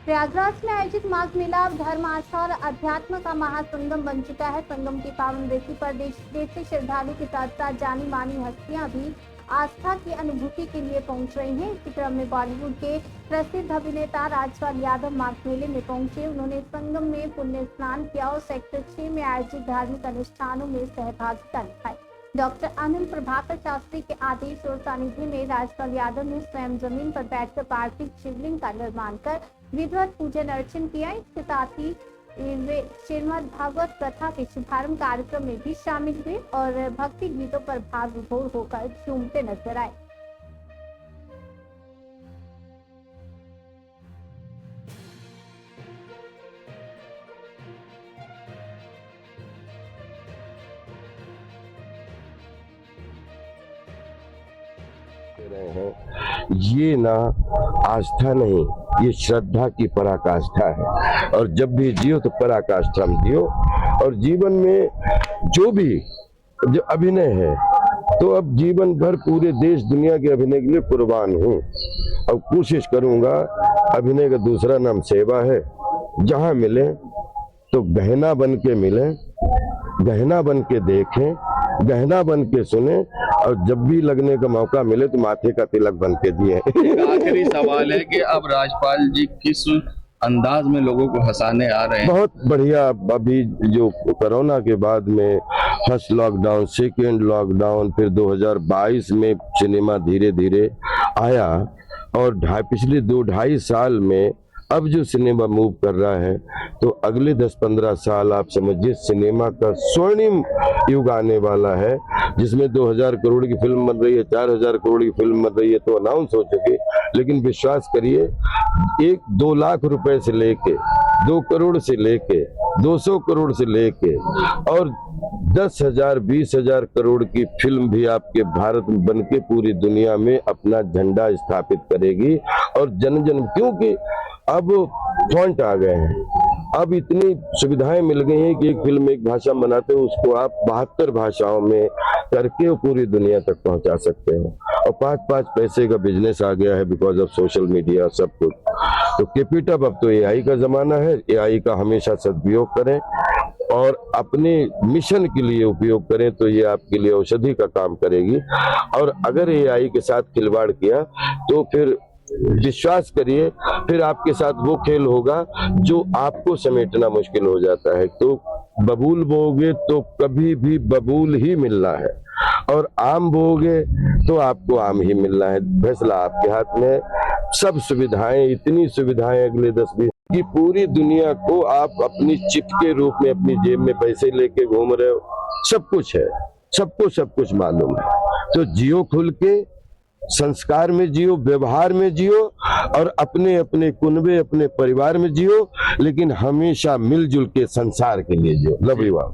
प्रयागराज में आयोजित माघ मेला धर्म, आस्था और अध्यात्म का महासंगम बन चुका है। संगम की पावन वेदी पर देश विदेश से श्रद्धालु के साथ साथ जानी मानी हस्तियां भी आस्था की अनुभूति के लिए पहुंच रही हैं। इसी क्रम में बॉलीवुड के प्रसिद्ध अभिनेता राजपाल यादव माघ मेले में पहुंचे। उन्होंने संगम में पुण्य स्नान किया और सेक्टर 6 में आयोजित धार्मिक अनुष्ठानों में सहभागिता निभाई। डॉक्टर अनिल प्रभाकर शास्त्री के आदेश और सानिध्य में राजपाल यादव ने स्वयं जमीन पर बैठकर पार्थिव शिवलिंग का निर्माण कर विधिवत पूजन अर्चन किया। इसके साथ ही वे श्रीमद् भागवत कथा के शुभारंभ कार्यक्रम में भी शामिल हुए और भक्ति गीतों पर भाव विभोर होकर झूमते नजर आए। रहे हैं ये ना आस्था नहीं, ये श्रद्धा की पराकाष्ठा है। और जब भी जियो तो पराकाष्ठा में जियो। और जीवन में जो अभिनय है तो अब जीवन भर पूरे देश दुनिया के अभिनय के लिए कुर्बान हूँ। अब कोशिश करूंगा, अभिनय का दूसरा नाम सेवा है। जहां मिले तो गहना बन के मिले, गहना बन के देखें, गहना बन के सुने और जब भी लगने का मौका मिले तो माथे का तिलक बन के दिए। आखिरी सवाल है कि अब राजपाल जी किस अंदाज में लोगों को हंसाने आ रहे हैं? बहुत बढ़िया। अभी जो कोरोना के बाद में फर्स्ट लॉकडाउन, सेकेंड लॉकडाउन, फिर 2022 में सिनेमा धीरे धीरे आया और पिछले 2-2.5 साल में अब जो सिनेमा मूव कर रहा है तो अगले 10-15 साल आप समझिए सिनेमा का स्वर्णिम युग आने वाला है, जिसमें 2000 करोड़ की फिल्म बन रही है, 4000 करोड़ की फिल्म बन रही है तो अनाउंस हो चुकी। लेकिन विश्वास करिए 1-2 लाख रुपए से लेके 2 करोड़ से लेके 200 करोड़ से लेके और 10,000 20,000 करोड़ की फिल्म भी आपके भारत में बनके पूरी दुनिया में अपना झंडा स्थापित करेगी। और जन जन, क्योंकि अब फॉन्ट आ गए हैं, अब इतनी सुविधाएं मिल गई हैं कि एक फिल्म एक भाषा में बनाते हो उसको आप 72 भाषाओं में करके पूरी दुनिया तक पहुंचा सकते हो। और 5-5 पैसे का बिजनेस आ गया है बिकॉज ऑफ सोशल मीडिया सब कुछ। तो कैपिटल अब तो एआई का जमाना है, एआई का हमेशा सदुपयोग करें और अपने मिशन के लिए उपयोग करें तो ये आपके लिए औषधि का काम करेगी। और अगर एआई के साथ खिलवाड़ किया तो फिर विश्वास करिए फिर आपके साथ वो खेल होगा जो आपको समेटना मुश्किल हो जाता है। तो बबूल बोओगे तो कभी भी बबूल ही मिलना है और आम बोओगे तो आपको आम ही मिलना है। फैसला आपके हाथ में। सब सुविधाएं, इतनी सुविधाएं अगले 10-20 की पूरी दुनिया को आप अपनी चिप के रूप में अपनी जेब में पैसे लेके घूम रहे हो। सब कुछ है, सबको सब कुछ मालूम है। तो जियो खुल के, संस्कार में जियो, व्यवहार में जियो और अपने अपने कुनबे अपने परिवार में जियो, लेकिन हमेशा मिलजुल के संसार के लिए जियो। Love you all.